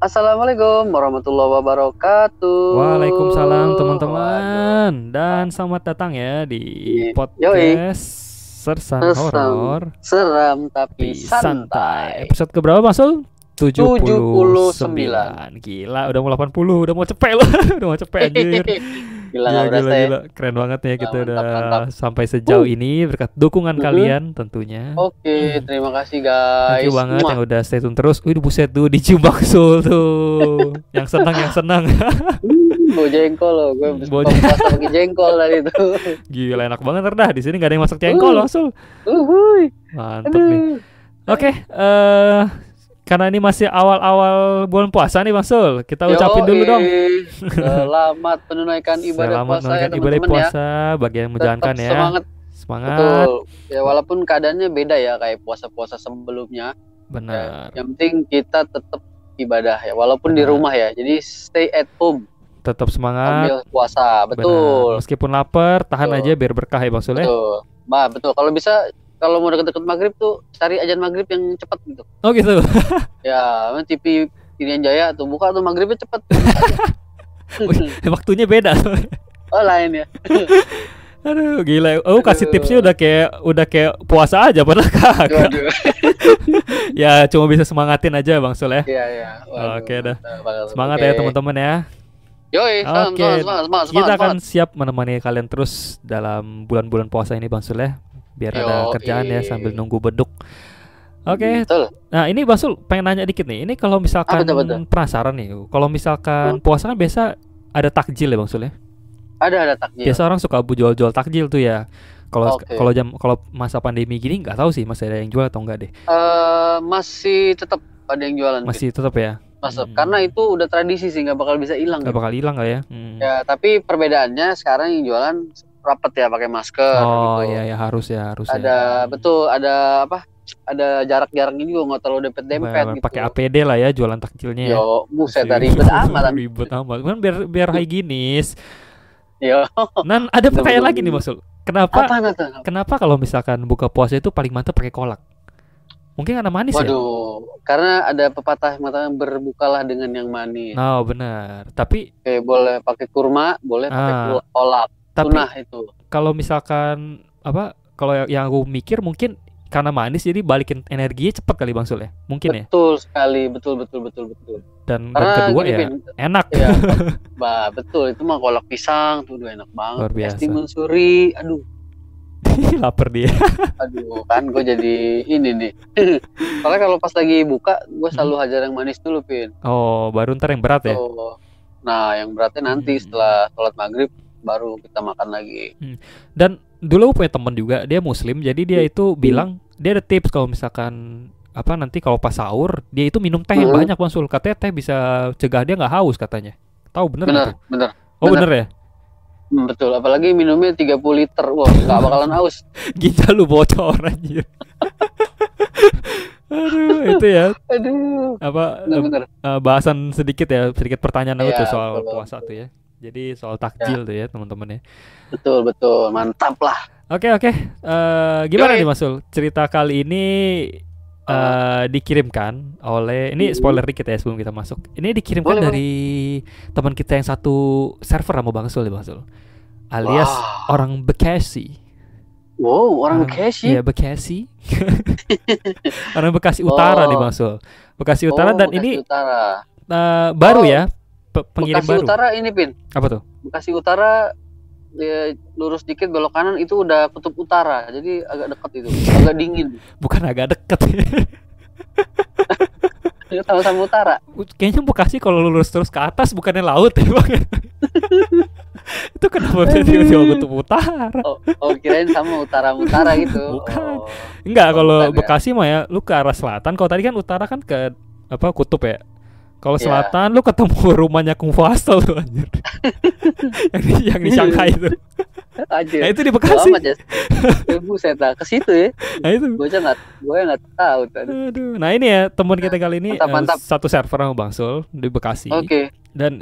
Assalamualaikum warahmatullahi wabarakatuh. Waalaikumsalam Waduh. teman-teman, dan selamat datang ya di Yoi, podcast Sersan seram, Horor seram tapi tapi santai. santai. Episode keberapa Masul? 79. 79. Gila, udah mau 80, udah mau cepet loh. Udah mau cepet anjir. Gila Gila nggak gila berasa ya. gila, keren banget ya kita Mantap, udah mantap. sampai sejauh Uh, ini berkat dukungan mhm. kalian tentunya. Oke, terima kasih Thank you guys. banget Muah. yang udah stay tune terus. Wih, buset tuh dicium bakso tuh. Yang senang yang senang. Bau jengkol loh, gue Bau buka puasa pakai jengkol tadi tuh. Gila, enak banget dah. Di sini nggak ada yang masak jengkol Uh, Masul. uhuy. Mantep nih. Aduh. Oke, karena ini masih awal-awal bulan puasa nih Masul, kita ucapin dulu dong. Selamat menunaikan ibadah Selamat puasa ya menunaikan ibadah teman-teman ya. puasa bagi yang Tetap menjalankan ya. semangat. Semangat, Betul. Ya walaupun keadaannya beda ya kayak puasa-puasa sebelumnya. Ya, benar. yang penting kita tetap ibadah ya walaupun di Benar. rumah ya. Jadi stay at home Tetap semangat. sambil puasa. Benar. Betul. Meskipun lapar, tahan Betul. aja biar berkah ya Masul ya. Betul. Betul. Kalau bisa kalau mau deket-deket maghrib tuh cari ajan maghrib yang cepat gitu. Oh gitu. Ya, TV Irian Jaya tuh buka tuh maghribnya cepet. Waktunya beda. Oh lain ya. Aduh, gila. Oh, kasih tipsnya Aduh. udah kayak puasa aja padahal kagak. Waduh. Ya, cuma bisa semangatin aja Bang Sul ya. Iya iya. Waduh. Oke dah. mantap banget. Semangat Oke. ya teman-teman ya. Yoi, Oke, semangat. kita akan siap menemani kalian terus dalam bulan-bulan puasa ini Bang Sul ya. Biar ada kerjaan ya sambil nunggu beduk. Oke, Betul. nah ini Bang Sul pengen nanya dikit nih. Ini kalau misalkan betul. penasaran nih, kalau misalkan puasa kan biasa ada takjil ya Bang Sul ya. Ada takjil. Biasa orang suka jual-jual takjil tuh ya. Kalau Oke. kalau masa pandemi gini nggak tahu sih masih ada yang jual atau enggak deh. Masih tetap ada yang jualan. Masih tetap ya. Masuk. Karena itu udah tradisi sih nggak bakal bisa hilang. Nggak gitu. bakal hilang nggak ya? Ya, tapi perbedaannya sekarang yang jualan rapet ya pakai masker Oh gitu. iya ya harus ya. Betul, ada apa? Ada jarak-jaraknya juga nggak terlalu dempet-dempet gitu. Pakai APD lah ya jualan takjilnya ya. Yo, buset Masih ribet amat. ribet amat. Kan biar higienis. Yo. Dan ada pertanyaan lagi nih Mas Sul. Kenapa kalau misalkan buka puasa itu paling mantap pakai kolak? Mungkin karena manis ya? Waduh, karena ada pepatah mengatakan berbukalah dengan yang manis. Nah, benar. Tapi Oke, boleh pakai kurma, boleh pakai kolak. tapi Tunah itu. kalau misalkan kalau yang aku mikir mungkin karena manis jadi balikin energinya cepat kali Bang Sul ya. Mungkin ya. Betul sekali, betul. Dan Karena kedua gini, ya Pin, enak. ya, betul itu mah kolak pisang tuh udah enak banget. Luar biasa. Es timun suri, aduh Lapar dia. kan gue jadi ini nih. Soalnya kalau pas lagi buka, gue selalu hajar yang manis dulu, Pin. Oh, baru ntar yang berat ya. Tuh. Nah, yang beratnya nanti setelah sholat maghrib baru kita makan lagi. Dan dulu aku punya temen juga, dia muslim, jadi dia itu bilang dia ada tips kalau misalkan nanti kalau pas sahur dia itu minum teh yang banyak Bang Sul. Katanya teh bisa cegah dia nggak haus katanya. Tahu bener nggak tuh? Bener. Oh bener ya? Betul, apalagi minumnya 30 liter. Wah, nggak bakalan haus. Ginjal lu bocor anjir. Aduh, itu ya. Aduh. Bener. Bahasan sedikit pertanyaan aku Iya, tuh soal betul. puasa tuh ya. Jadi soal takjil tuh ya teman-teman ya. Betul, mantap lah. Oke. Gimana Yoi. nih Mas Sul? Cerita kali ini dikirimkan oleh, ini spoiler dikit ya sebelum kita masuk. Ini dikirimkan dari teman kita yang satu server sama Bang Sul ya Bang Sul. Alias orang Bekasi. Wow, orang Bekasi. Iya, Bekasi. Orang Bekasi Utara nih Bang Sul. Bekasi Utara dan Bekasi ini Utara. baru ya, pengirim Bekasi baru. Utara ini, Pin. Apa tuh? Bekasi Utara lurus dikit belok kanan itu udah kutub utara. Jadi agak dekat itu, agak dingin. Bukan agak deket. Sama-sama utara. Kayaknya Bekasi kalau lurus terus ke atas bukannya laut ya Bang. Itu kenapa tiba-tiba kutub utara? Oh, kirain sama utara gitu. Bukan. Enggak, kalau bukan, Bekasi mah ya lu ke arah selatan. Kalau tadi kan utara kan ke kutub ya. Kalau selatan lu ketemu rumahnya Kung Fasel tuh anjir. yang di Shanghai itu. Anjir. Nah, itu di Bekasi. Buset lah, ke situ ya. Nah, itu. Gue nggak tahu tadi. Aduh. Nah, ini ya teman kita kali ini mantap. satu server sama Bang Sul di Bekasi. Oke. Dan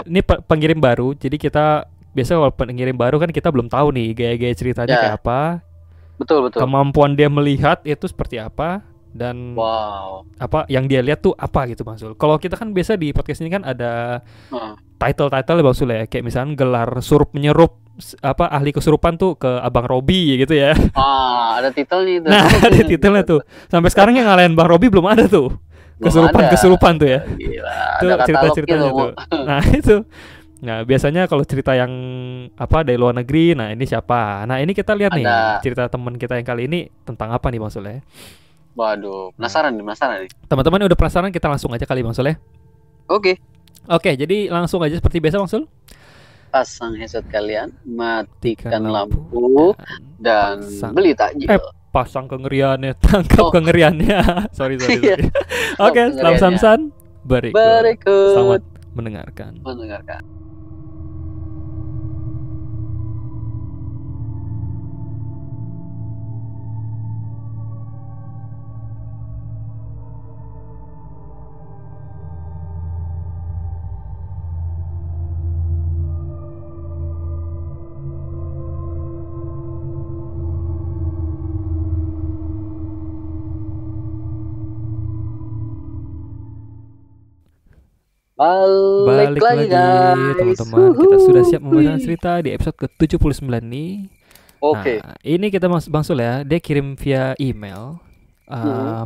ini pengirim baru. Jadi kita biasa kalau pengirim baru kan kita belum tahu nih gaya-gaya ceritanya kayak apa. Betul. Kemampuan dia melihat itu seperti apa. dan Wow. apa yang dia lihat tuh apa gitu Bang Sul. Kalau kita kan biasa di podcast ini kan ada Heeh. title Bang Sul ya, kayak misalnya gelar surup menyerup apa ahli kesurupan tuh ke Abang Robi gitu ya. Ada titelnya itu. Nah, ada titelnya tuh. Sampai sekarang yang ngalahin Bang Robi belum ada tuh. Belum ada. Kesurupan tuh ya. Gila, Itu ada cerita-ceritanya katalognya tuh. Nah, itu. Nah, biasanya kalau cerita yang apa dari luar negeri, nah ini siapa? Nah, ini kita lihat nih Ada. cerita teman kita yang kali ini tentang apa nih Bang Sul ya. Waduh, penasaran nih. Teman-teman udah penasaran, kita langsung aja kali Bang Sul ya. Oke, Oke, jadi langsung aja seperti biasa Bang Sul. pasang headset kalian, matikan lampu, dan dan beli takjil. pasang kengeriannya, tangkap kengeriannya. sorry. Oke, selamat samsan. Berikut. Selamat mendengarkan. Balik lagi guys, teman-teman. Kita sudah siap membacakan cerita di episode ke-79 nih. Oke. Nah, ini kita Bang Sul ya, dia kirim via email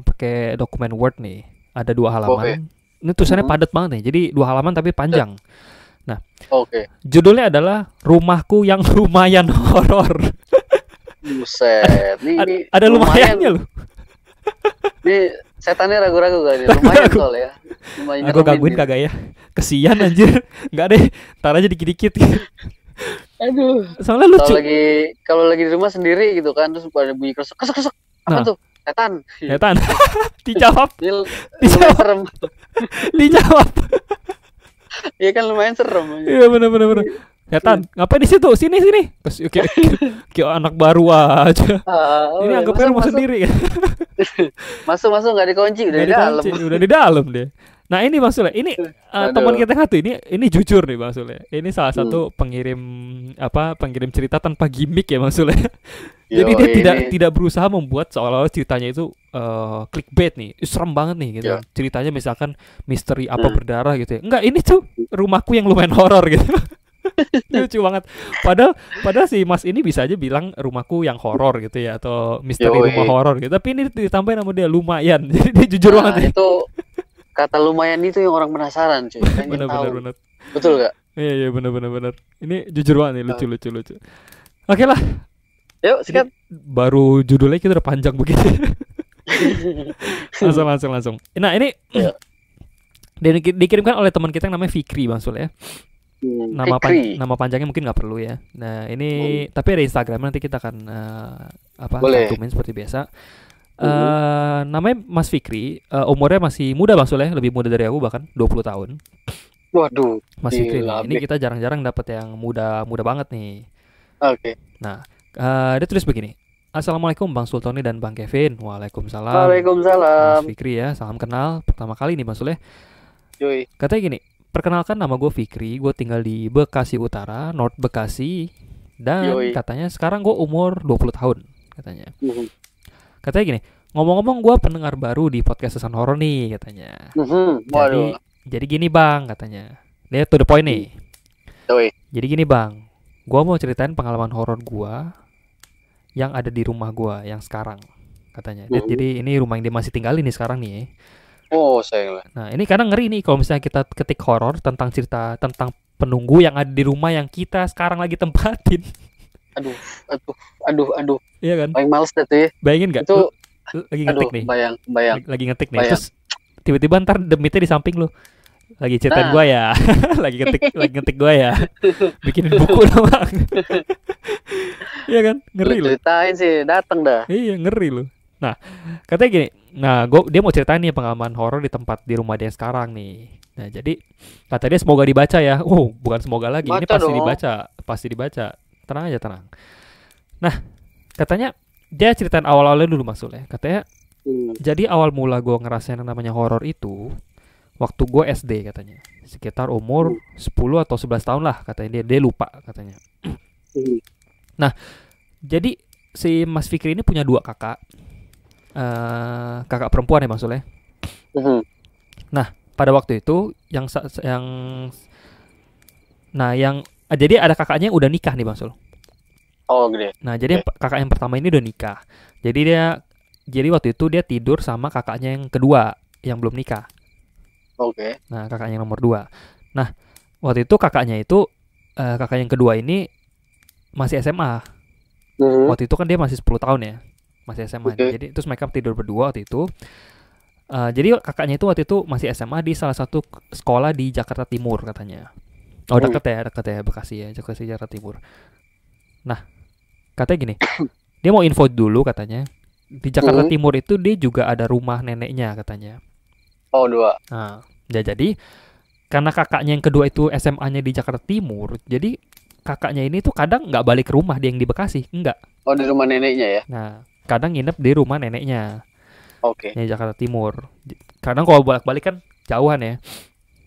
pakai dokumen Word nih. Ada 2 halaman. Ini tulisannya padat banget nih. Jadi 2 halaman tapi panjang. Nah, judulnya adalah Rumahku yang Lumayan Horor. Buset, ini ada lumayannya loh. Ini setannya ragu-ragu kan ya. Lumayan soalnya. Lumayan. Aku gangguin kagak ya? Kesian anjir. Enggak deh, tar aja dikit-dikit. Aduh. Soalnya lucu. Kalau lagi di rumah sendiri gitu kan, terus pada bunyi kesek. Apa tuh? Setan. Dijawab. Serem. Dijawab. Iya kan lumayan serem. Iya benar. Setan, ngapain di situ? Sini. Kayak anak baru aja. Ini anggapnya rumah sendiri ya. Masuk nggak dikunci, udah di dalam. Udah di dalam deh. Nah ini Bang Sule, ini teman kita yang satu ini jujur nih Bang Sule. Ini salah satu pengirim cerita tanpa gimmick ya Bang Sule. Jadi dia tidak berusaha membuat seolah-olah ceritanya itu clickbait nih, serem banget nih gitu. Ceritanya misalkan misteri apa berdarah gitu ya. Enggak, ini tuh rumahku yang lumayan horor gitu. Lucu banget. Padahal si Mas ini bisa aja bilang rumahku yang horor gitu ya, atau misteri rumah horor gitu. Tapi ini ditambahin sama dia lumayan. Jadi dia jujur banget. Itu kata lumayan itu yang orang penasaran cuy. Bener. Betul gak? Iya bener. Ini jujur banget nih, lucu. Oke lah. Yuk sikat. Baru judulnya kita udah panjang begitu. langsung. Nah ini dikirimkan oleh teman kita yang namanya Fikri Bang Sul ya. Nama panjangnya mungkin nggak perlu ya. Nah ini tapi ada Instagram, nanti kita akan cantumin seperti biasa. Namanya Mas Fikri, umurnya masih muda Bang Sul ya, lebih muda dari aku bahkan 20 tahun. Waduh. Mas Fikri ini kita jarang-jarang dapat yang muda banget nih. Oke. Nah dia tulis begini. Assalamualaikum Bang Sultoni dan Bang Kevin. Waalaikumsalam. Mas Fikri ya, salam kenal. Pertama kali nih Bang Sul ya. Katanya gini. Perkenalkan, nama gue Fikri, gue tinggal di Bekasi Utara, North Bekasi. Dan katanya sekarang gue umur 20 tahun katanya. Katanya gini, ngomong-ngomong gue pendengar baru di podcast Sesan Horor nih katanya. Jadi gini Bang katanya. Dia to the point nih. Jadi gini Bang, gue mau ceritain pengalaman horor gue yang ada di rumah gue yang sekarang katanya. Jadi ini rumah yang dia masih tinggalin nih sekarang nih. Oh sayang lah. Nah ini kadang ngeri nih kalau misalnya kita ketik horor tentang cerita tentang penunggu yang ada di rumah yang kita sekarang lagi tempatin. Aduh. Iya kan? Paling males deh tuh ya. Bayangin nggak? Itu lagi ngetik nih. Bayang. Lagi ngetik nih. Terus tiba-tiba ntar demitnya di samping lo. Lagi ceritain gue ya. lagi ngetik gue ya. Bikinin buku dong Bang. Iya kan? Ngeri lo. Ceritain sih, datang dah. Iya ngeri lo. Nah, katanya gini. Nah, dia mau ceritain nih pengalaman horor di rumah dia sekarang nih. Nah, jadi kata dia semoga dibaca ya. Oh, bukan semoga lagi. Ini pasti dibaca. Tenang aja, tenang. Nah, katanya dia ceritain awal-awalnya dulu maksudnya. Katanya jadi awal mula gue ngerasain yang namanya horor itu waktu gue SD katanya. Sekitar umur 10 atau 11 tahun lah katanya dia lupa katanya. Nah, jadi si Mas Fikri ini punya 2 kakak. kakak perempuan ya maksudnya. Nah, pada waktu itu yang jadi ada kakaknya yang udah nikah nih Bang Sul. Oh, gede. Nah, jadi kakak yang pertama ini udah nikah. Jadi waktu itu dia tidur sama kakaknya yang kedua yang belum nikah. Oke. Nah, kakaknya yang nomor 2. Nah, waktu itu kakak yang kedua ini masih SMA. Waktu itu kan dia masih 10 tahun ya. Masih SMA. Jadi terus mereka tidur berdua waktu itu. Jadi kakaknya itu waktu itu masih SMA di salah satu sekolah di Jakarta Timur katanya. Oh, deket ya Bekasi ya, Jakarta Timur. Nah, katanya gini, dia mau info dulu katanya. Di Jakarta Timur itu dia juga ada rumah neneknya katanya. Oh, 2. Nah, jadi karena kakaknya yang kedua itu SMA-nya di Jakarta Timur, jadi kakaknya ini tuh kadang nggak balik ke rumah dia yang di Bekasi, enggak. Oh, di rumah neneknya ya? Nah, kadang nginep di rumah neneknya. Oke. Di Jakarta Timur. Kadang kalau bolak-balik kan jauhan ya.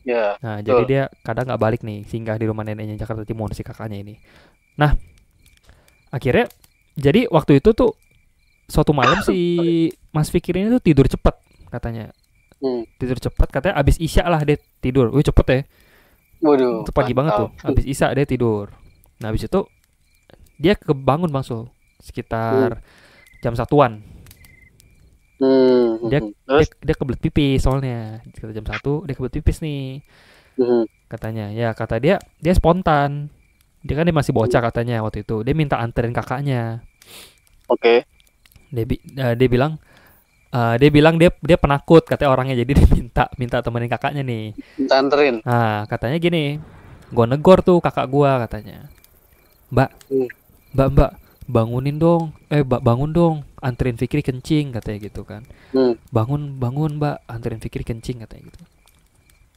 Ya. Nah, jadi dia kadang nggak balik nih, singgah di rumah neneknya Jakarta Timur si kakaknya ini. Nah, akhirnya jadi waktu itu tuh suatu malam si Mas Fikri ini tuh tidur cepat katanya. Tidur cepat katanya abis Isya lah dia tidur. Wih cepet ya. Waduh. Itu pagi banget tuh. Abis Isya dia tidur. Nah abis itu dia kebangun Bang Sul sekitar jam 1-an. Dia kebelet pipis soalnya. Sekitar jam 1 dia kebelet pipis nih. Katanya. Ya kata dia spontan. Dia kan dia masih bocah katanya waktu itu. Dia minta anterin kakaknya. Oke. Dia bilang dia penakut katanya orangnya, jadi dia minta temenin kakaknya nih. Minta anterin. Nah, katanya gini, gua negor tuh kakak gua katanya. Mbak, bangunin dong. Bangun dong, anterin Fikri kencing katanya gitu kan. Bangun Mbak, anterin Fikri kencing katanya gitu.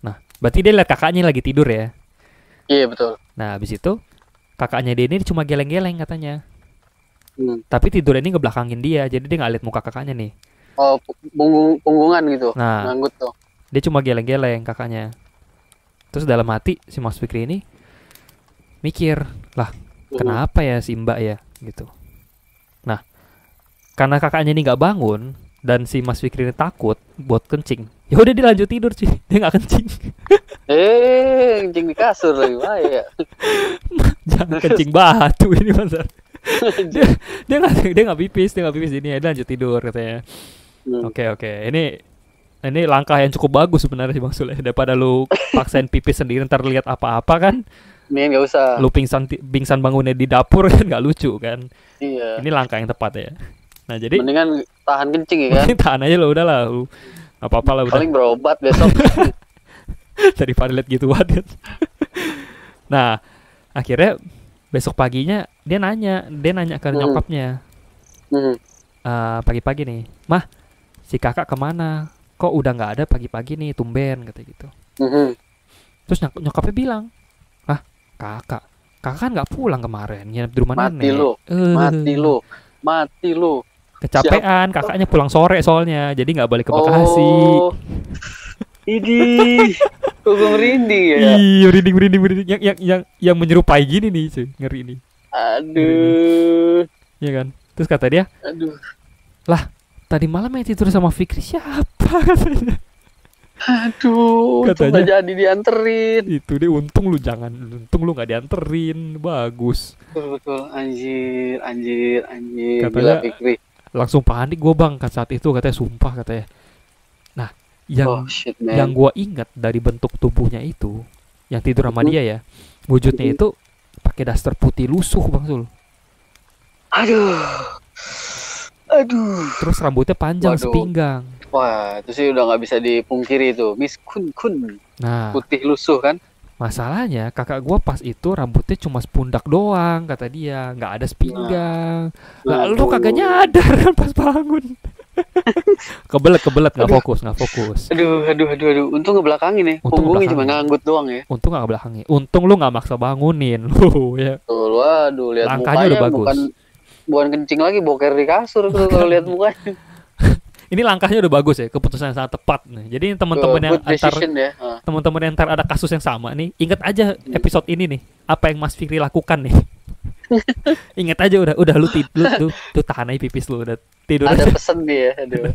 Nah, berarti dia lihat kakaknya lagi tidur ya. Iya, betul. Nah, habis itu kakaknya dia ini cuma geleng-geleng katanya. Tapi tidur ini ngebelakangin dia, jadi dia nggak lihat muka kakaknya nih. Oh, punggungan gitu. Nah, nganggut tuh. Dia cuma geleng-geleng kakaknya. Terus dalam hati si Mas Fikri ini mikir, lah kenapa ya si Mbak ya gitu. Nah, karena kakaknya ini nggak bangun dan si Mas Fikri ini takut buat kencing, ya udah dia lanjut tidur sih, dia nggak kencing. Kencing di kasur lagi bahaya. Jangan kencing batu ini Mas. dia nggak pipis ini, dia lanjut tidur katanya. Oke. Ini langkah yang cukup bagus sebenarnya Bang Sule. Daripada lu paksain pipis sendiri ntar lihat apa-apa kan. Ini nggak usah. Lu pingsan bangunnya di dapur kan nggak lucu kan. Iya. Ini langkah yang tepat ya. Nah jadi. Mendingan tahan kencing ya kan. Tahan aja lo udahlah. Apa-apa lah udah. Paling berobat besok. Daripada lihat gituan kan. Nah akhirnya besok paginya dia nanya ke nyokapnya. Pagi-pagi nih, Mah, si kakak kemana? Kok udah nggak ada pagi-pagi nih, tumben kata gitu. Terus nyokapnya bilang, kakak kan nggak pulang kemarin, nginep di rumah nenek. Mati lu. Kecapean, kakaknya pulang sore soalnya, jadi nggak balik ke Bekasi. Idih, kok gue merinding ya? Iya, merinding. Yang menyerupai gini nih, cuy. Ngeri nih. Aduh. Iya kan? Terus kata dia, aduh. Lah, tadi malam yang tidur sama Fikri siapa katanya? Aduh, katanya jadi dianterin. Itu deh, untung lu nggak dianterin, bagus. Betul, anjir. Katanya, Fikri. Langsung panik gue Bang, saat itu katanya, sumpah katanya. Nah, yang gue ingat dari bentuk tubuhnya itu, yang tidur sama dia ya, wujudnya itu pakai daster putih lusuh Bang Sul. Aduh. Terus rambutnya panjang sepinggang. Wah, itu sih udah nggak bisa dipungkiri itu, Miss Kun. Nah, putih lusuh kan? Masalahnya kakak gue pas itu rambutnya cuma sepundak doang kata dia, nggak ada sepinggang. Lu kagak nyadar kan pas bangun. kebelet nggak fokus. Aduh. Untung ngebelakangin ya. Punggungnya cuma nganggut doang ya. Untung nggak ngebelakangin. Untung lu nggak maksa bangunin lu ya. Waduh, lihat langkahnya udah bagus. Bukan kencing lagi, boker di kasur tuh kalau lihat mukanya. Ini langkahnya udah bagus ya, keputusan yang sangat tepat nih. Jadi teman-teman yang teman-teman yang ntar ada kasus yang sama nih, ingat aja episode ini nih, apa yang Mas Fikri lakukan nih. Ingat aja udah lu tidur tuh tahan aja pipis lu udah tidur Ada aja. pesen dia, aduh.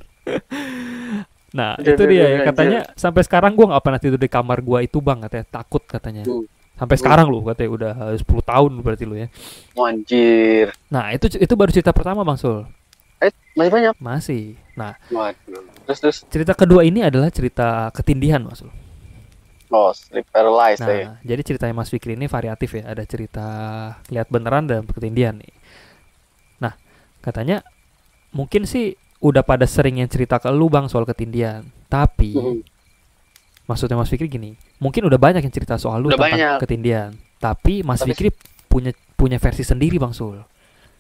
Nah Aduh, itu aduh, dia aduh, ya anjir. katanya sampai sekarang gua nggak pernah tidur di kamar gua itu bang katanya takut katanya. Hmm. Sampai sekarang lu katanya udah 10 tahun berarti lu ya. Anjir. Nah itu baru cerita pertama bang Sul. Masih banyak. Masih. Nah Waduh. Terus. cerita kedua ini adalah cerita ketindihan Mas Sul. Oh, sleep paralysis ya. Nah jadi ceritanya Mas Fikri ini variatif ya. Ada cerita lihat beneran dan ketindihan nih. Nah katanya mungkin sih udah pada sering yang cerita ke lu bang soal ketindihan. Tapi maksudnya Mas Fikri gini, mungkin udah banyak yang cerita soal lu Udah tentang banyak. ketindihan. Tapi Mas Tapi- Fikri punya versi sendiri bang Sul.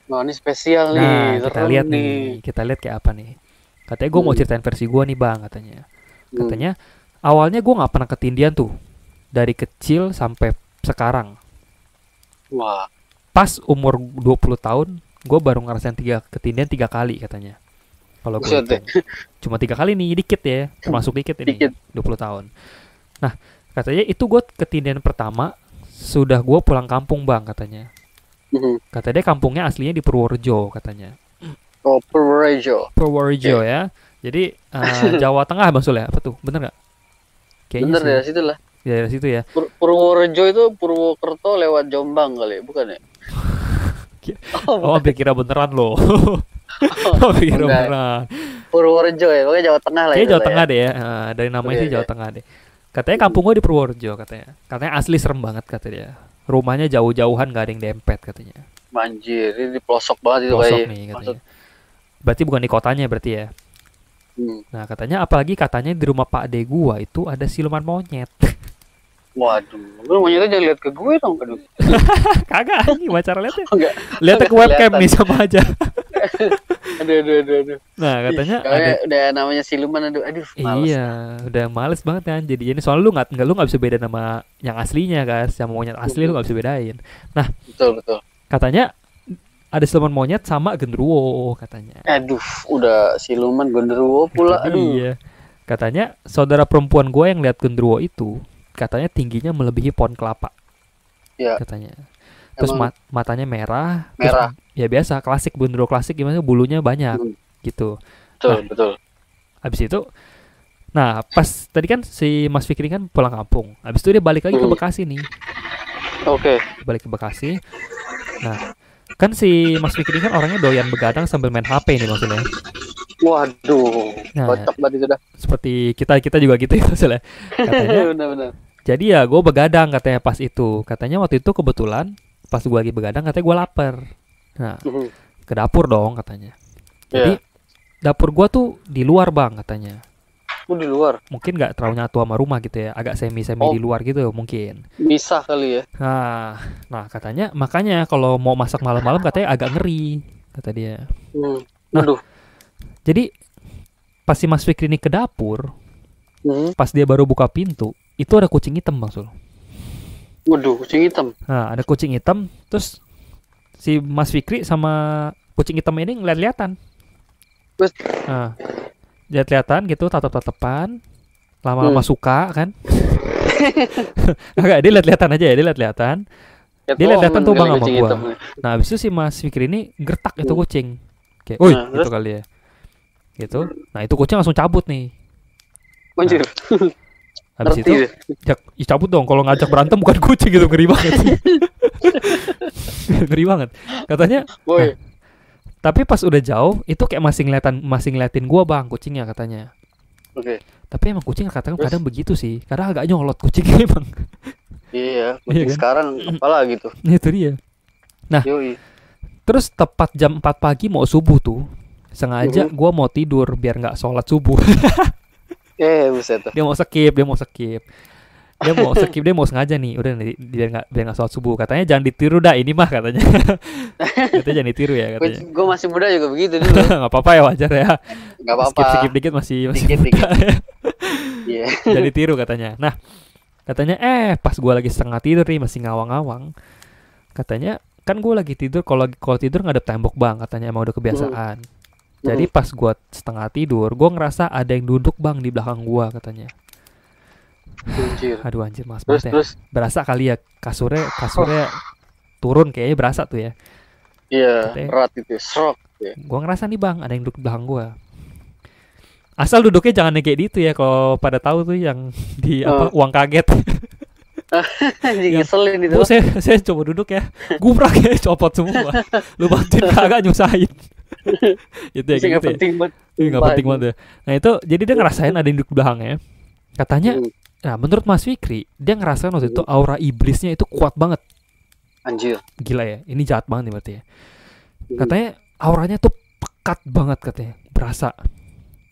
Nah, ini spesial Nah nih. kita serem lihat nih, kita lihat kayak apa nih. Katanya gue mau ceritain versi gue nih bang katanya. Katanya awalnya gue nggak pernah ketindihan tuh dari kecil sampai sekarang. Wah. Pas umur 20 tahun gue baru ngerasain ketindihan 3 kali katanya. Kalau gue Buset deh. cuma 3 kali nih dikit ya, termasuk dikit ini. Dikit. 20 tahun. Nah katanya itu gue ketindihan pertama sudah gue pulang kampung bang katanya. Kata dia kampungnya aslinya di Purworejo katanya. Oh, Purworejo. Purworejo ya. Jadi Jawa Tengah bang Sul ya? Apa tuh? Bener nggak? Kayaknya Bener sih. ya, situ lah. Ya dari situ ya. Purworejo itu Purwokerto lewat Jombang kali, bukan ya? Oh, hampir kira beneran loh. Hampir kira Enggak. beneran. Purworejo ya, pokoknya Jawa Tengah lah. Kayaknya itu Jawa lah Tengah deh ya. Dari namanya Iya, sih Jawa iya. Tengah deh. Katanya kampung gue di Purworejo katanya. Katanya asli serem banget kata dia. Rumahnya jauh-jauhan gak ada yang dempet katanya. Anjir, ini di pelosok banget itu Pelosok kayaknya. nih Maksud, katanya. Berarti bukan di kotanya berarti ya. Nah katanya apalagi katanya di rumah Pak De gua itu ada siluman monyet. waduh, lu monyetnya jangan lihat ke gue dong, aduh. Kagak ini cara lihatnya. Enggak. Lihat ke webcam Kelihatan. nih sama aja. Aduh. Nah katanya Kayaknya ada. udah namanya siluman, aduh, males. Iya, udah males banget kan. Jadi ini soal lu nggak bisa beda nama yang aslinya kan, sama monyet asli lu nggak bisa bedain. Nah Betul. katanya ada siluman monyet sama genderuwo katanya. Aduh, udah siluman genderuwo pula, Itu aduh. dia. Katanya saudara perempuan gue yang lihat genderuwo itu katanya tingginya melebihi pohon kelapa. Ya. Katanya. Terus Emang matanya merah. merah. Terus, ya biasa klasik genderuwo klasik gimana bulunya banyak gitu. Betul. Habis itu nah pas tadi kan si Mas Fikri kan pulang kampung. Habis itu dia balik lagi ke Bekasi nih. Oke. Balik ke Bekasi. Nah, kan si Mas Fikri kan orangnya doyan begadang sambil main HP nih maksudnya. Waduh, Nah, kocak banget itu dah. Seperti kita juga gitu ya maksudnya. Katanya. Benar. Jadi ya gue begadang katanya pas itu. Katanya waktu itu kebetulan pas gue lagi begadang katanya gue lapar. Nah, ke dapur dong katanya. Jadi dapur gue tuh di luar bang katanya. Di luar. Mungkin nggak terlalu nyatu sama rumah gitu ya. Agak semi di luar gitu mungkin. Bisa kali ya. Nah katanya makanya kalau mau masak malam-malam katanya agak ngeri kata dia. Nah, Aduh. jadi pas si Mas Fikri ini ke dapur, pas dia baru buka pintu, itu ada kucing hitam bang Sul. Waduh, kucing hitam. Nah ada kucing hitam, terus si Mas Fikri sama kucing hitam ini ngeliat-liatan. Nah, lihat-lihatan gitu, tatap-tatapan, lama-lama suka kan? Agak dia lihat-lihatan aja ya, dia lihat-lihatan. Dia lihat-lihatan tuh bang sama gua. Nah habis itu si Mas Fikri ini gertak itu kucing. Kayak, woi gitu kali ya. Gitu. Nah itu kucing langsung cabut nih. Anjir. Habis itu ya cabut dong. Kalau ngajak berantem bukan kucing gitu, ngeri banget. Ngeri banget. Katanya. Nah, tapi pas udah jauh itu kayak masih ngeliatin gua bang kucingnya katanya. Oke. Tapi emang kucing kadang begitu sih. Kadang agak nyolot kucingnya emang. Iya, kucing kan? sekarang apalagi tuh. Itu dia. Nah, terus tepat jam 4 pagi mau subuh tuh. Sengaja gua mau tidur biar nggak sholat subuh. Buset tuh. Dia mau skip. Dia mau sengaja nih. Udah biar nggak sholat subuh. Katanya jangan ditiru dah ini mah katanya. Katanya jangan ditiru ya katanya. Gue masih muda juga begitu dulu. Nggak apa-apa ya, wajar ya. Nggak apa-apa. Skip dikit masih dikit. muda. Iya. Jangan ditiru katanya. Nah, katanya pas gue lagi setengah tidur nih masih ngawang-ngawang. Katanya kan gue lagi tidur, kalau tidur ngadep tembok bang, katanya emang udah kebiasaan. Jadi pas gue setengah tidur, gue ngerasa ada yang duduk bang di belakang gue katanya. Anjir. Aduh anjir mas banget ya. Berasa kali ya kasurnya turun kayaknya berasa tuh ya. Iya, Katanya, berat itu, serok. Ya. gue ngerasa nih bang, ada yang duduk di belakang gue. Asal duduknya jangan yang kayak gitu ya, kalau pada tahu tuh yang di apa uang kaget. Anjing Yang, ngeselin itu. Bu, saya coba duduk ya, gubrak ya, copot semua. Lu bantuin kagak nyusahin. Itu ya Itu kayak nggak gitu ya. penting banget. Nggak penting banget ya. Nah itu jadi dia ngerasain ada yang duduk di belakangnya. Katanya, nah menurut Mas Fikri, dia ngerasain waktu itu aura iblisnya itu kuat banget. Anjir. Gila ya, ini jahat banget nih berarti ya. Katanya auranya tuh pekat banget katanya, berasa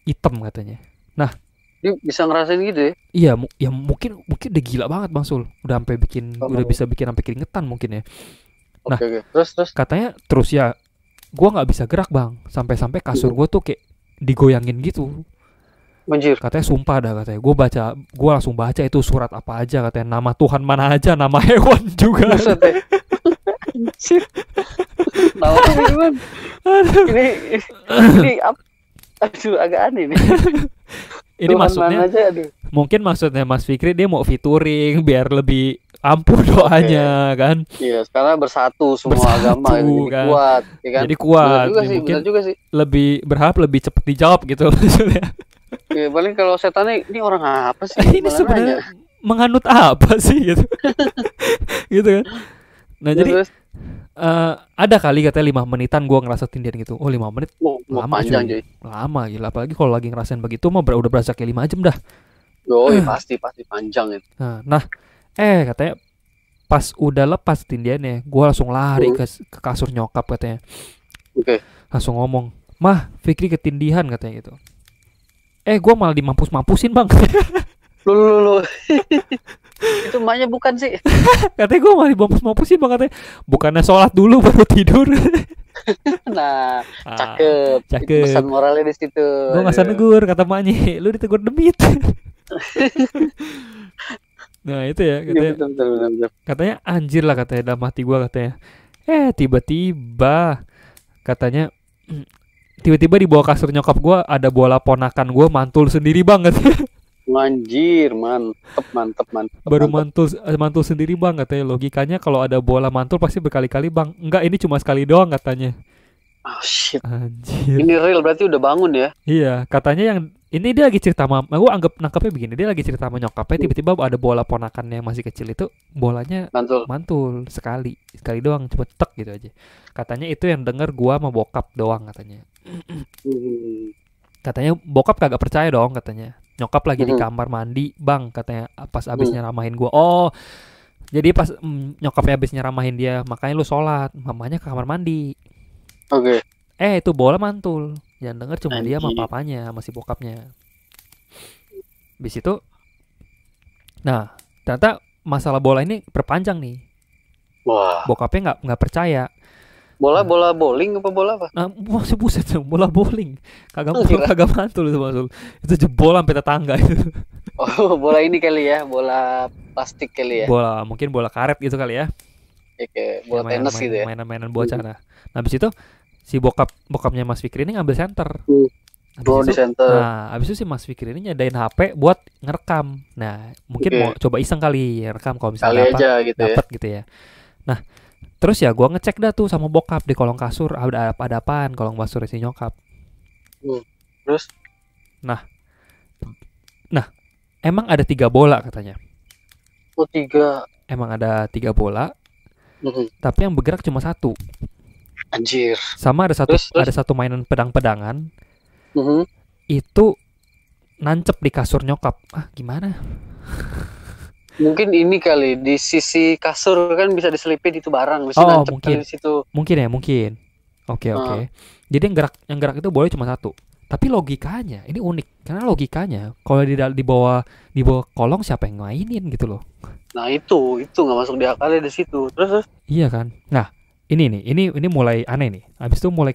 hitam katanya. Nah, Dia bisa ngerasain gitu ya? iya, ya mungkin udah gila banget Bang Sul. Udah sampai bikin, udah bisa bikin sampai keringetan mungkin ya. Nah, Oke. Terus. katanya terus ya, gua nggak bisa gerak Bang, sampai kasur gua tuh kayak digoyangin gitu. Anjir. Katanya sumpah dah katanya. Gue langsung baca itu surat apa aja katanya. Nama Tuhan mana aja, nama hewan juga. Buset deh. Anjir. Nah, gimana? Ini apa? Aduh, agak aneh nih. Ini Tuhan maksudnya mana aja, aduh. mungkin maksudnya Mas Fikri dia mau featuring biar lebih ampuh doanya kan. Iya, sekarang bersatu semua Bersatu, agama jadi kan. kuat, ya kan? Jadi kuat. Benar juga sih. Lebih berharap lebih cepat dijawab gitu maksudnya. Ya, paling kalau setannya ini orang apa sih? Ini sebenarnya menganut apa sih gitu. Gitu kan. Nah, jadi ada kali katanya 5 menitan gue ngerasa tindian gitu. Oh 5 menit lama panjang cuy. Lama gila. Apalagi kalau lagi ngerasain begitu mah udah berasa kayak 5 jam dah. Oh pasti panjang itu. Nah katanya pas udah lepas tindiannya, gue langsung lari ke kasur nyokap katanya. Oke. Langsung ngomong, "Mah, Fikri ketindihan," katanya gitu. Gue malah dimampus-mampusin bang. Lu. Itu emaknya bukan sih? Katanya gue malah dimampus-mampusin bang katanya. Bukannya sholat dulu baru tidur. Nah, cakep. Pesan moralnya di situ. Gue nggak usah negur kata emaknya. Lu ditegur demit. Nah itu ya katanya. Betul. Katanya anjir lah katanya dalam hati gue katanya. Tiba-tiba katanya. Tiba-tiba di bawah kasur nyokap gue ada bola ponakan gue mantul sendiri banget. Anjir, mantep. Baru mantul sendiri bang katanya. Logikanya kalau ada bola mantul pasti berkali-kali bang. Enggak, ini cuma sekali doang katanya. Oh shit. Anjir. Ini real berarti udah bangun ya? Iya, katanya yang ini dia lagi cerita sama, gue anggap nangkapnya begini, dia lagi cerita sama nyokapnya, tiba-tiba ada bola ponakannya yang masih kecil itu bolanya mantul sekali doang, cuma tek gitu aja. Katanya itu yang denger gua sama bokap doang katanya. Katanya bokap kagak percaya dong katanya. Nyokap lagi di kamar mandi, bang katanya pas abis nyeramahin gua. Oh, jadi pas nyokapnya abis nyeramahin dia, makanya lu sholat, mamanya ke kamar mandi. Oke. Itu bola mantul. Yang denger cuma dia sama papanya, masih bokapnya. Habis itu, nah ternyata masalah bola ini berpanjang nih. Wah. Bokapnya nggak percaya. Bola bowling apa bola apa? Nah, masih buset bola bowling. Kagak mantul itu maksud. Itu jebol sampai tetangga itu. Oh, bola ini kali ya, bola plastik kali ya. Mungkin bola karet gitu kali ya. Kayak bola tenis gitu ya. Mainan bocah. Nah, habis itu si bokapnya Mas Fikri ini ngambil center. Di center. Nah, habis itu si Mas Fikri ini nyadain HP buat ngerekam. Nah, mungkin mau coba iseng kali rekam kalau misalnya dapat gitu ya. Nah, terus ya gue ngecek dah tuh sama bokap di kolong kasur ada apaan kolong kasur si nyokap. Terus? Nah, emang ada 3 bola katanya. Oh 3. Emang ada 3 bola. Tapi yang bergerak cuma 1. Anjir. Sama ada satu mainan pedang-pedangan. Itu nancep di kasur nyokap. Gimana? Mungkin ini kali di sisi kasur kan bisa diselipin itu barang, bisa mungkin di situ. Mungkin. Oke. Jadi yang gerak itu boleh cuma 1. Tapi logikanya ini unik karena logikanya kalau di bawah kolong siapa yang mainin gitu loh. Nah itu nggak masuk di akalnya di situ. Terus? Iya kan. Nah ini mulai aneh nih. Habis itu mulai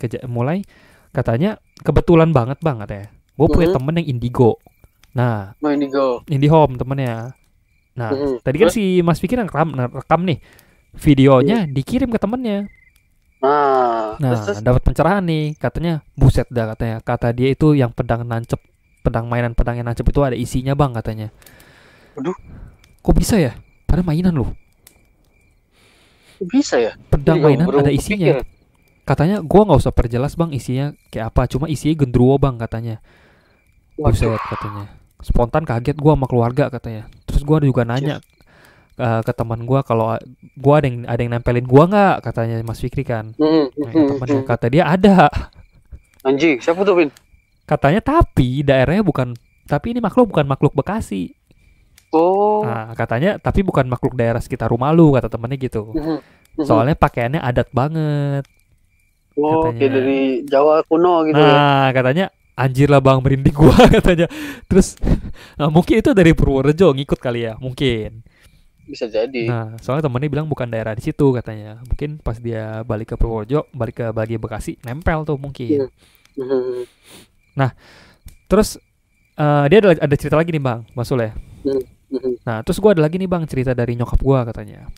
katanya kebetulan banget ya. Gue punya temen yang Indigo. Nah, Indihome temennya. Nah, tadi kan si Mas Fikri rekam nih videonya dikirim ke temennya. Nah, dapat pencerahan nih, katanya buset dah katanya. Kata dia itu yang mainan pedang yang nancep itu ada isinya bang katanya. Aduh, kok bisa ya? Padahal mainan loh. Bisa ya? Pedang Jadi mainan baru ada kepikir. isinya. Katanya gua nggak usah perjelas bang isinya kayak apa, cuma isinya gendruwo bang katanya. Waduh, Buset katanya. Spontan kaget gua sama keluarga katanya. Terus gua juga anjir. nanya ke teman gua kalau gua ada yang nempelin gua nggak katanya Mas Fikri kan. Nanya ke temannya, kata dia ada. Anjing, siapa tuh, Vin? Katanya tapi daerahnya bukan, tapi ini bukan makhluk Bekasi. Oh. Nah, katanya tapi bukan makhluk daerah sekitar rumah lu kata temennya gitu. Soalnya pakaiannya adat banget Oh, kayak katanya. dari Jawa kuno gitu ya. Nah, katanya anjir lah bang merinding gua katanya. Terus nah, mungkin itu dari Purworejo ngikut kali ya, mungkin. Bisa jadi. Nah, soalnya temennya bilang bukan daerah di situ katanya. Mungkin pas dia balik ke Purworejo, balik ke bagian Bekasi, nempel tuh mungkin. Nah, terus dia ada cerita lagi nih bang, Mas Sule. Nah, terus gua ada lagi nih bang cerita dari nyokap gua katanya.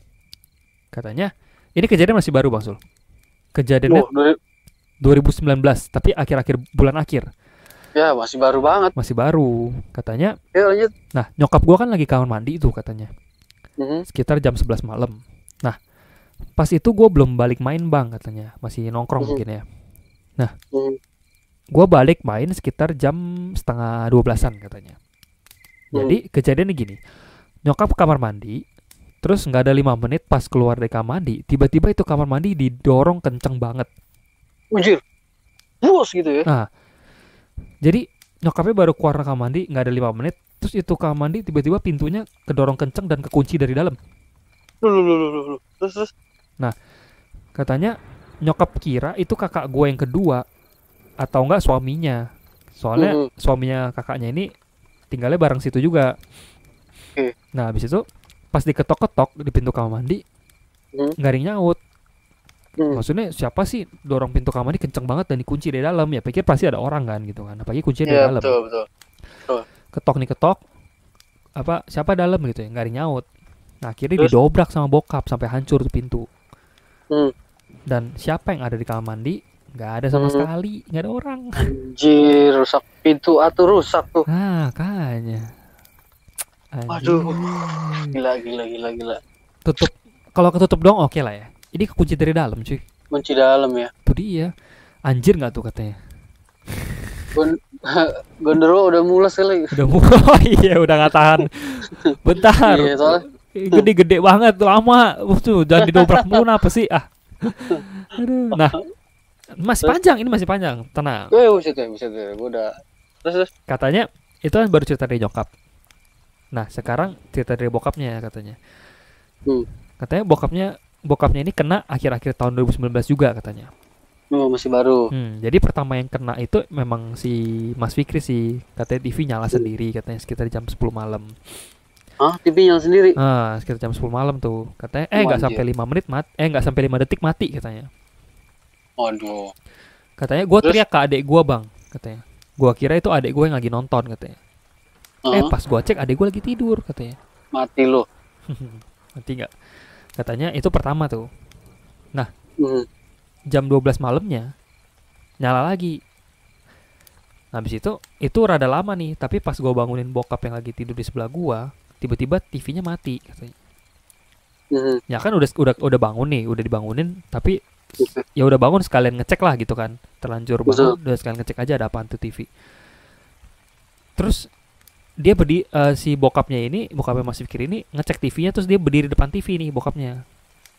Katanya ini kejadian masih baru bang Sul. Kejadiannya Oh, dari- 2019, tapi akhir-akhir bulan akhir. ya masih baru banget. Masih baru katanya. Ya lanjut. Nah, nyokap gua kan lagi kamar mandi itu katanya. Mhm. Sekitar jam 11 malam. Nah, pas itu gua belum balik main bang katanya. Masih nongkrong mungkin ya. Nah, gua balik main sekitar jam setengah 12-an katanya. Jadi kejadiannya gini. Nyokap ke kamar mandi. Terus nggak ada 5 menit pas keluar dari kamar mandi. Tiba-tiba itu kamar mandi didorong kenceng banget. Anjir. Bus gitu ya. Nah, jadi nyokapnya baru keluar kamar mandi nggak ada 5 menit. Terus itu kamar mandi tiba-tiba pintunya kedorong kenceng dan kekunci dari dalam. Loh. Terus. Nah, katanya nyokap kira itu kakak gue yang kedua atau enggak suaminya. Soalnya suaminya kakaknya ini tinggalnya bareng situ juga. Oke. Nah, habis itu pas diketok-ketok di pintu kamar mandi nggak ada yang nyaut. Maksudnya siapa sih dorong pintu kamar mandi kenceng banget dan dikunci dari dalam? Ya pikir pasti ada orang kan gitu kan. Apalagi kuncinya dari Iya, dalam. betul. Ketok nih ketok. Apa siapa dalam gitu ya? Nggak ada yang nyaut. Nah, akhirnya Terus? didobrak sama bokap sampai hancur tuh pintu. Hmm. Dan siapa yang ada di kamar mandi? Nggak ada sama sekali, nggak ada orang. Anjir, rusak pintu atau rusak tuh. Nah, kayaknya. Aduh. Gila. Tutup. Kalau ketutup dong oke lah ya. Ini kekunci dari dalam cuy. Kunci dalam ya. Itu dia. Anjir nggak tuh katanya. Gondoro udah mules kali. Udah mulai iya udah nggak tahan. Bentar. Iya, soalnya. Gede-gede banget lama. Tuh jangan didobrak mulu apa sih ah. Aduh. Nah, masih panjang ini masih panjang. Tenang. Buset ya. Gue udah. Terus. Katanya itu kan baru cerita dari nyokap. Nah, sekarang cerita dari bokapnya katanya. Katanya bokapnya ini kena akhir-akhir tahun 2019 juga katanya. Oh, masih baru. Jadi pertama yang kena itu memang si Mas Fikri sih. Katanya TV nyala sendiri katanya sekitar jam 10 malam. Hah? TV nyala sendiri? Sekitar jam 10 malam tuh. Katanya nggak sampai 5 menit nggak sampai 5 detik mati katanya. Waduh. Katanya gue teriak ke adek gue bang katanya. Gue kira itu adek gue yang lagi nonton katanya. Pas gue cek adek gue lagi tidur katanya. Mati lo. Mati nggak? Katanya itu pertama tuh. Nah, jam 12 malamnya nyala lagi. Nah, habis itu rada lama nih. Tapi pas gue bangunin bokap yang lagi tidur di sebelah gue, tiba-tiba TV-nya mati katanya. Ya kan udah bangun nih, udah dibangunin. Tapi ya udah bangun sekalian ngecek lah gitu kan. Terlanjur bangun, udah sekalian ngecek aja ada apaan tuh TV. Terus dia si bokapnya Mas Fikri ini ngecek TV-nya terus dia berdiri depan TV nih bokapnya.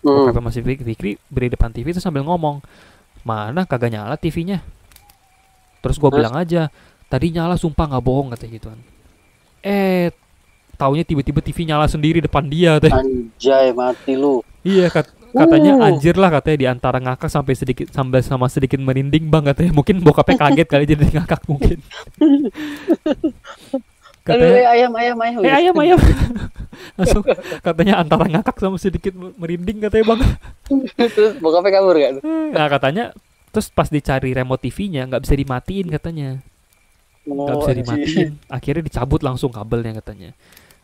Bokapnya Mas Fikri berdiri depan TV terus sambil ngomong, mana kagak nyala TV-nya. Terus gue bilang aja, tadi nyala sumpah nggak bohong katanya gitu kan. Taunya tiba-tiba TV nyala sendiri depan dia. Anjay mati lu. Iya katanya anjir lah katanya di antara ngakak sampai sama sedikit merinding bang katanya. Mungkin bokapnya kaget kali jadi ngakak mungkin. Katanya ayam. Langsung katanya antara ngakak sama sedikit merinding katanya bang. Terus bokapnya kabur gak? Nah katanya terus pas dicari remote TV-nya nggak bisa dimatiin katanya. Nggak bisa dimatiin. Akhirnya dicabut langsung kabelnya katanya.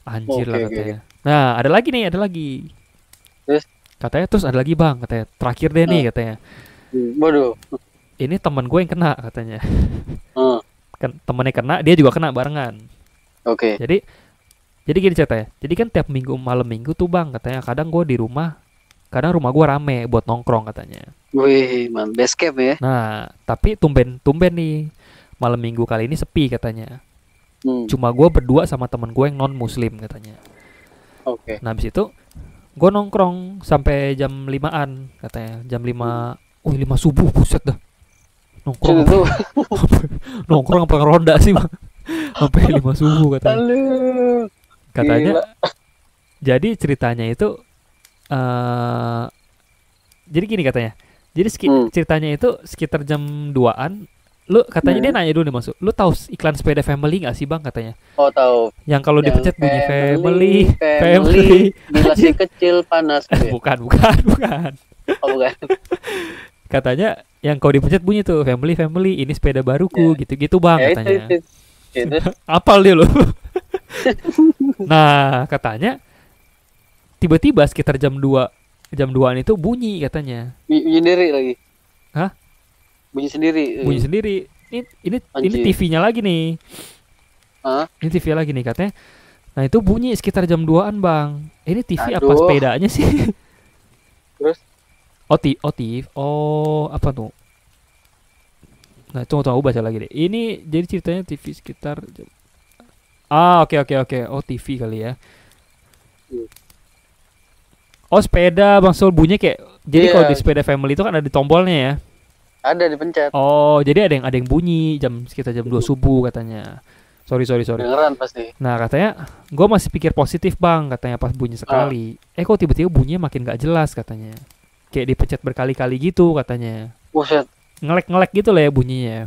Anjir lah katanya. Nah ada lagi. Katanya terus ada lagi bang katanya. Terakhir deh nih katanya. Waduh. Ini teman gue yang kena katanya. Temennya kena, dia juga kena barengan. Oke. Jadi gini ceritanya. Jadi kan tiap malam minggu tuh bang katanya kadang gue di rumah kadang rumah gua rame buat nongkrong katanya. Wih, man, base camp ya. Nah, tapi tumben nih malam minggu kali ini sepi katanya. Hmm. Cuma gua berdua sama temen gue yang non muslim katanya. Oke. Nah, habis itu gua nongkrong sampai jam 5-an katanya. Jam 5, 5 subuh, buset dah. Nongkrong Itu nongkrong apa ngeronda sih, Bang? Sampai 5 subuh katanya. Aduh. Katanya Gila. jadi ceritanya itu jadi gini katanya. Jadi ceritanya itu sekitar jam 2-an. Lu katanya dia nanya dulu nih, masuk. Lu tahu iklan sepeda family enggak sih, Bang, katanya? Oh, tahu. Yang kalau dipencet bunyi family. Bila si kecil panas gitu ya? Bukan. Oh, bukan. Katanya yang kalau dipencet bunyi tuh family, ini sepeda baruku, gitu-gitu, Bang, Ya, katanya. itu. Apal dia lo. Nah, katanya tiba-tiba sekitar jam 2-an itu bunyi katanya. Bunyi sendiri lagi. Hah? Bunyi sendiri. Ini TV-nya lagi nih. Hah? Ini TV lagi nih katanya. Nah, itu bunyi sekitar jam 2-an, Bang. Ini TV apa Aduh. sepedanya sih? Terus? TV. Oh, apa tuh? Nah, tunggu aku baca lagi deh. Ini jadi ceritanya TV sekitar oke. Oh, TV kali ya. Oh, sepeda, Bang Sul, bunyi kayak. Jadi kalau di sepeda family itu kan ada di tombolnya ya. Ada dipencet. Oh, jadi ada yang bunyi sekitar jam 2 subuh katanya. Sorry. Dengeran pasti. Nah, katanya gue masih pikir positif, Bang, katanya pas bunyi sekali. Kok tiba-tiba bunyinya makin gak jelas katanya. Kayak dipencet berkali-kali gitu katanya. Buset. Ngelek gitu lah ya bunyinya.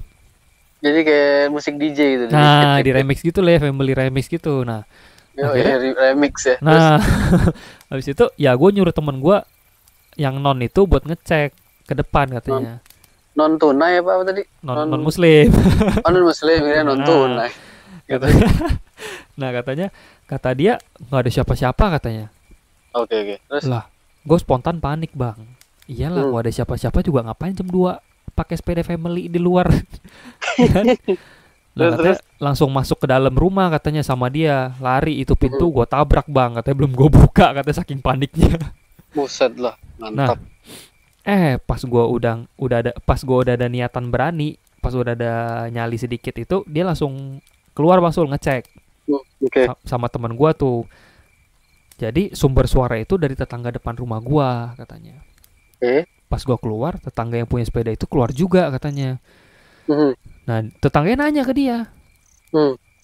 Jadi kayak musik DJ gitu. Nah, di remix gitu lah ya, family remix gitu. Nah, remix ya. Nah, habis itu ya gue nyuruh temen gue yang non itu buat ngecek ke depan katanya. Non tunai apa tadi? Non muslim. Non muslim ya, non tunai. Katanya. Nah, kata dia nggak ada siapa-siapa katanya. Oke. Terus? Lah, gue spontan panik, Bang. Iyalah, nggak ada siapa-siapa juga ngapain jam 2 pakai sepeda family di luar. Kan? Nah, katanya langsung masuk ke dalam rumah katanya sama dia. Lari itu pintu gue tabrak, Bang. Katanya belum gue buka, katanya saking paniknya. Buset lah, mantap. Nah, pas gue udah ada niatan berani, pas udah ada nyali sedikit itu, dia langsung keluar, langsung ngecek. Sama teman gue tuh. Jadi sumber suara itu dari tetangga depan rumah gue katanya. Pas gue keluar, tetangga yang punya sepeda itu keluar juga katanya. Nah, tetangganya nanya ke dia,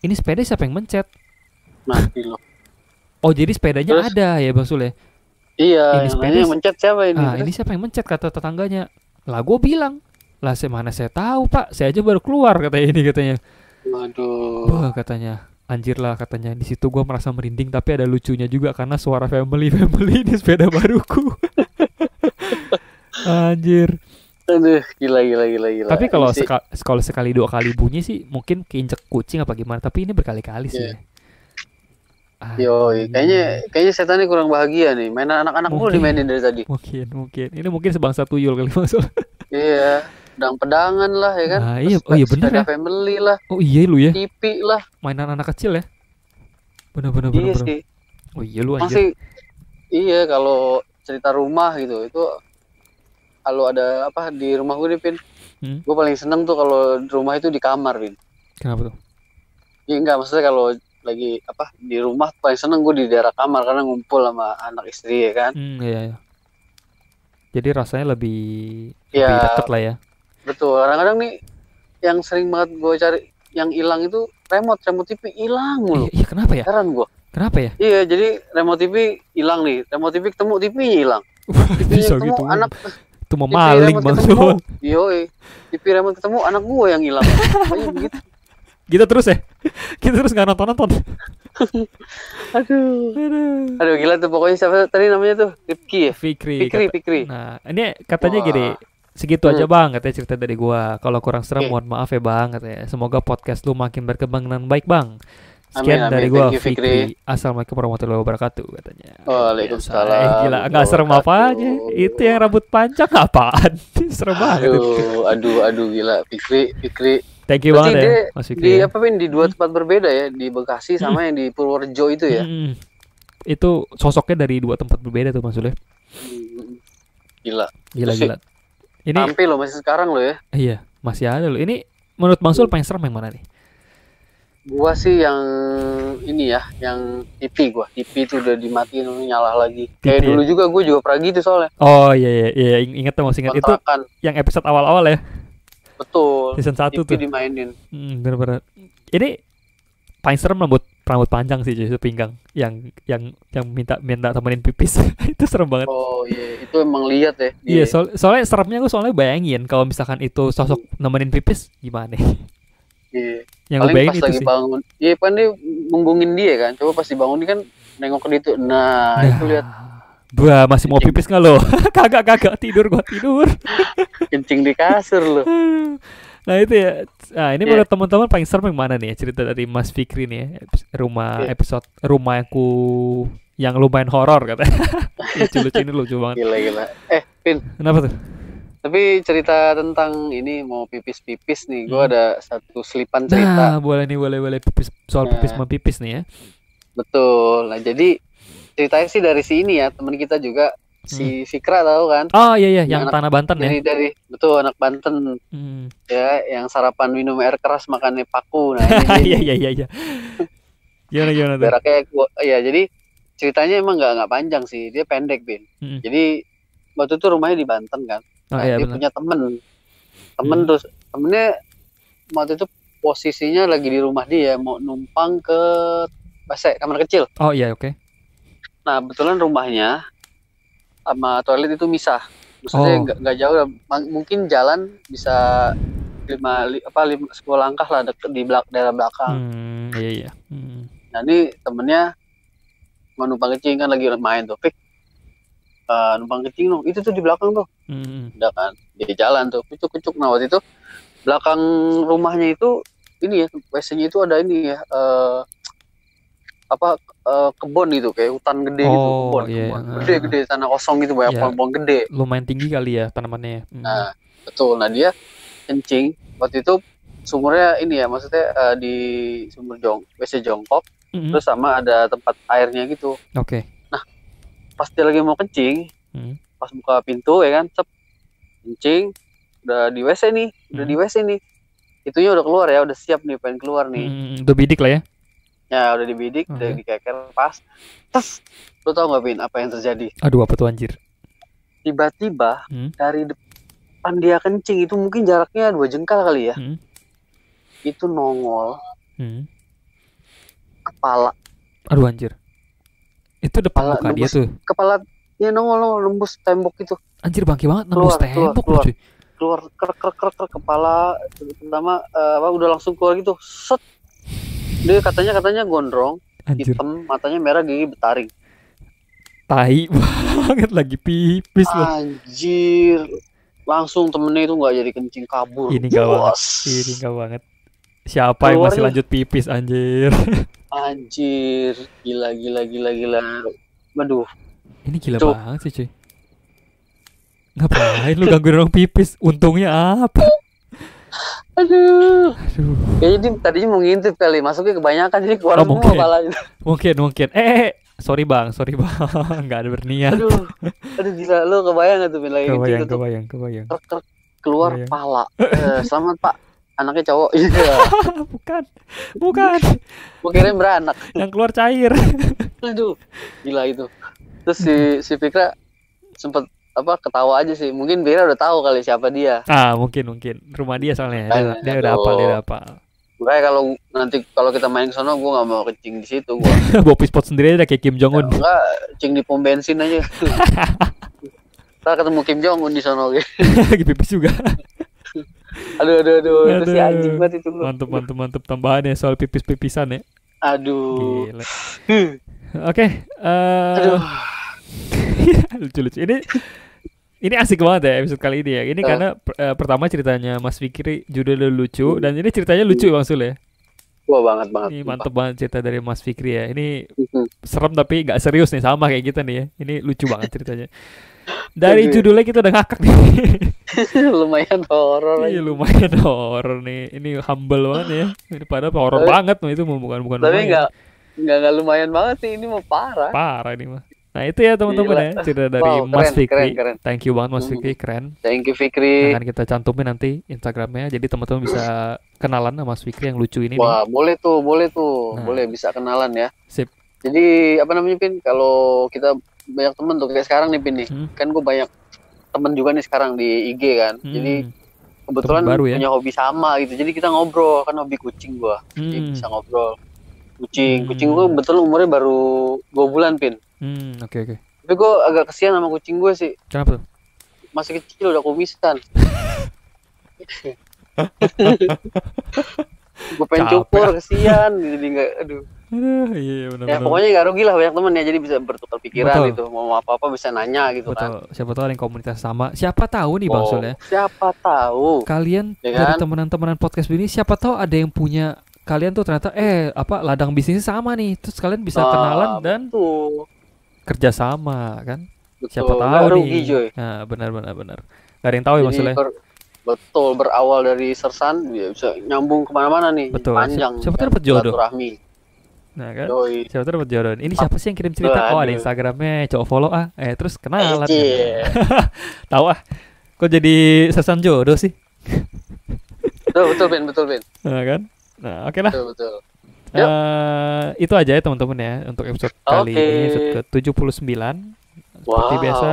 ini sepeda siapa yang mencet? Mati loh. Oh, jadi sepedanya ada ya, Bang Sule? Iya, ini yang mencet siapa ini? Ini siapa yang mencet, kata tetangganya. Lah, gue bilang, lah mana saya tahu, Pak, saya aja baru keluar, katanya. Waduh. Wah, katanya, anjir lah, katanya. Di situ gue merasa merinding, tapi ada lucunya juga karena suara family di sepeda baruku. Anjir. Aduh, gila. Tapi kalau sekali 2 kali bunyi sih mungkin keinjek kucing apa gimana, tapi ini berkali-kali sih. Yoi, kayaknya setannya kurang bahagia nih. Mainan anak-anak mulu dimainin dari tadi. Mungkin. Ini mungkin sebangsa tuyul kali, maksud. Iya, pedang-pedangan lah ya kan. Iya, iya bener ya. Family lah. Oh iya lu ya. TV lah. Mainan anak kecil ya. Bener. Iya sih. Oh iya lu aja. Masih iya, kalau cerita rumah gitu itu kalau ada apa di rumah gue nih, Pin. Gue paling seneng tuh kalau rumah itu di kamar, Pin. Kenapa tuh? Ya enggak, maksudnya kalau lagi apa di rumah paling seneng gue di daerah kamar karena ngumpul sama anak istri ya kan. Iya. Jadi rasanya lebih deket lah ya. Betul. Kadang-kadang nih yang sering banget gue cari yang hilang itu remote TV hilang mulu. Iya, kenapa ya? Heran gue. Kenapa ya? Iya, jadi remote TV hilang nih. Remote TV ketemu, TV-nya hilang. Bisa ketemu gitu. Anak itu memaling, Bang. Yoi. TV remote ketemu, anak gue yang hilang. Makanya begitu. Kita terus ya? Kita terus gak nonton. Aduh, gila tuh pokoknya. Siapa tadi namanya tuh? Rifki ya? Fikri. Nah, ini katanya gini, segitu aja, Bang, katanya cerita dari gua. Kalau kurang serem mohon maaf ya, Bang, katanya. Semoga podcast lu makin berkembang dengan baik, Bang. Sekian dari gua, Fikri. Assalamualaikum warahmatullahi wabarakatuh, katanya. Waalaikumsalam. Gila, gak serem apanya. Itu yang rambut panjang apaan? Serem banget. Aduh, gila. Fikri. Thank you banget ya, Mas Fikri. Di 2 tempat berbeda ya, di Bekasi sama yang di Purworejo itu ya. Itu sosoknya dari 2 tempat berbeda tuh, Mas Sule. Gila. Gila. Ini sampai lo masih sekarang lo ya. Iya, masih ada lo. Ini menurut Bang Sul paling serem yang mana nih? Gua sih yang ini ya, yang TV itu udah dimatiin nyala lagi. Kayak dulu juga gue juga pernah gitu soalnya. Oh iya, ingat masih ingat itu yang episode awal-awal ya. Betul. Season 1 TV tuh dimainin. Bener-bener. Ini paling serem rambut panjang sih itu pinggang yang minta temenin pipis. Itu serem banget. Oh iya, itu emang lihat ya. Iya, soalnya seremnya gue soalnya bayangin kalau misalkan itu sosok nemenin pipis gimana. Iya. Yang paling pas itu lagi sih. Bangun. Iya kan dia ngunggungin dia kan. Coba pas dibangun kan nengok ke dia tuh. Nah, itu lihat. Gua masih mau pipis nggak lo? Kagak tidur. Kencing di kasur lo. Nah itu ya. Nah ini menurut teman-teman paling serem yang mana nih cerita dari Mas Fikri nih ya? Episode rumah yang lumayan horor katanya. Lucu ini lucu banget. Gila. Pin. Kenapa tuh? Tapi cerita tentang ini mau pipis nih, gue ada satu selipan cerita. Nah, boleh pipis soal pipis nih ya. Betul. Nah, jadi ceritanya sih dari sini ya, teman kita juga si Fikra tahu kan? Oh iya, yang Tanah Banten ya. Betul, anak Banten. Ya, yang sarapan minum air keras makannya paku. Nah, iya. Gimana tuh? Beraknya ya, jadi ceritanya emang nggak panjang sih, dia pendek, Bin. Jadi waktu itu rumahnya di Banten kan. Nah, dia punya temen terus temennya waktu itu posisinya lagi di rumah dia mau numpang ke kamar kecil. Oh iya, oke. Nah kebetulan rumahnya sama toilet itu misah, maksudnya nggak jauh, mungkin jalan bisa 10 langkah lah di daerah belakang. Iya. Nah ini temennya mau numpang kencing kan lagi main tuh, numpang kencing dong, itu tuh di belakang tuh. Udah kan, di jalan tuh, kucuk. Nah waktu itu belakang rumahnya itu ini ya, WC-nya itu ada ini ya, kebun gitu, kayak hutan gede gitu, kebun. Gede, tanah kosong gitu, banyak pohon gede. Lumayan tinggi kali ya tanamannya. Nah betul, nah dia kencing waktu itu sumurnya ini ya, maksudnya di sumur WC jongkok, terus sama ada tempat airnya gitu. Oke. Nah pas dia lagi mau kencing, pas buka pintu ya kan, kencing, udah di WC nih, itunya udah keluar ya, udah siap nih pengen keluar nih. Udah bidik lah ya. Ya udah dibidik, udah dikeker pas. Terus lu tau gak, Bin, apa yang terjadi? Aduh, apa tuh anjir? Tiba-tiba dari depan dia kencing itu mungkin jaraknya 2 jengkal kali ya. Itu nongol kepala. Aduh anjir. Itu depan muka dia tuh. Kepalanya nongol nembus tembok itu. Anjir, bangki banget nembus tembok cuy. Keluar krek kepala pertama udah langsung keluar gitu. Set. Dia katanya gondrong, anjir. Hitam, matanya merah, gigi betaring. Tai banget lagi pipis loh. Anjir. Langsung temennya itu nggak jadi kencing, kabur. Ini nggak banget. Siapa yang masih lanjut pipis anjir? Anjir, gila. Waduh. Ini gila banget sih cuy. Ngapain lu gangguin orang pipis? Untungnya apa? Aduh. Kayaknya tadinya mau ngintip kali, masuknya kebanyakan jadi keluar semua kepalanya. Mungkin. Sorry bang, nggak ada berniat. Aduh gila, lu kebayang gak tuh lagi kebayang. Keluar pala. Selamat Pak, anaknya cowok. Iya. Bukan. Gua kirain beranak. Yang keluar cair. Aduh, gila itu. Terus si Fikra sempet ketawa aja sih. Mungkin Bira udah tahu kali siapa dia. Mungkin rumah dia soalnya. Dia udah hafal. Makanya kalau kita main ke sono, gue nggak mau kencing di situ. Gue bawa pispot sendiri aja kayak Kim Jong Un. Enggak, kencing di pom bensin aja. Ntar ketemu Kim Jong Un di sono gitu. Lagi pipis juga. Aduh. Itu si anjing banget itu. Mantap tambahannya soal pipis-pipisan ya. Aduh. Gila. Oke. Aduh. Lucu. Ini asik banget ya episode kali ini ya. Ini karena pertama ceritanya Mas Fikri judulnya lucu, dan ini ceritanya lucu Bang Sul ya. Wah, banget. Ini mantep banget cerita dari Mas Fikri ya. Ini serem tapi gak serius nih, sama kayak kita nih ya. Ini lucu banget ceritanya. Dari judulnya kita udah ngakak nih. Lumayan horor. Iya, lumayan horor nih. Ini humble banget ya. Ini padahal horor banget, itu bukan. Tapi nggak lumayan banget sih, ini mau parah. Parah ini mah. Nah itu ya teman-teman ya cerita dari Mas Fikri. Keren. Thank you banget Mas Fikri, keren. Thank you Fikri. Akan kita cantumin nanti Instagramnya, jadi teman-teman bisa kenalan sama Mas Fikri yang lucu ini. Wah nih. boleh tuh, boleh bisa kenalan ya. Sip. Jadi apa namanya Pin? Kalau kita banyak temen tuh kayak sekarang nih Pin nih, kan gue banyak temen juga nih sekarang di IG kan. Jadi kebetulan punya hobi sama gitu, jadi kita ngobrol, kan hobi kucing gue, jadi bisa ngobrol. Kucing gue betul umurnya baru 2 bulan Pin. Oke. Tapi gue agak kesian sama kucing gue sih. Kenapa tuh? Masih kecil udah kumisan. Gue pengen cukur, kesian, jadi nggak, aduh. Iya benar. Ya pokoknya nggak rugi lah banyak temen ya, jadi bisa bertukar pikiran gitu, mau apa bisa nanya gitu. Betul. Kan. Siapa tahu ada yang komunitas sama. Siapa tahu nih Bang Sul ya. Siapa tahu. Kalian ya kan? Dari teman-teman podcast ini, siapa tahu ada yang punya kalian tuh ternyata ladang bisnisnya sama nih, terus kalian bisa kenalan dan kerja sama kan. Betul. Siapa tahu nih. Nah benar. Gak ada yang tahu ya maksudnya. Betul, berawal dari sersan bisa nyambung kemana-mana nih. Betul. Panjang. Siapa tahu dapat jodoh. Nah kan. Siapa tahu dapat jodoh. Ini siapa sih yang kirim cerita? Oh ada Instagramnya, coba follow terus kenalan. Tahu kok jadi sersan jodoh sih? Betul Ben. Nah kan. Nah oke lah. Betul. Itu aja ya teman-teman ya untuk episode kali ini, episode ke-79. Seperti biasa,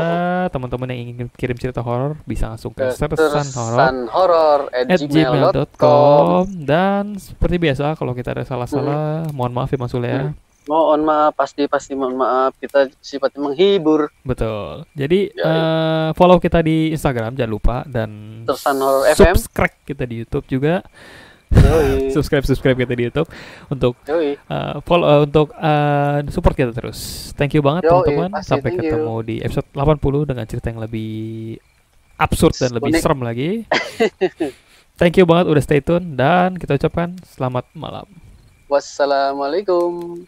teman-teman yang ingin kirim cerita horor bisa langsung ke sersanhoror@gmail.com. Dan seperti biasa kalau kita ada salah-salah, mohon maaf ya Mas Sul ya. Mohon maaf, pasti mohon maaf, kita sifatnya menghibur. Betul. Jadi follow kita di Instagram jangan lupa, dan subscribe kita di YouTube juga. subscribe kita di YouTube untuk follow untuk support kita terus. Thank you banget teman-teman. Sampai ketemu di episode 80 dengan cerita yang lebih absurd dan lebih serem lagi. Thank you banget udah stay tune, dan kita ucapkan selamat malam. Wassalamualaikum.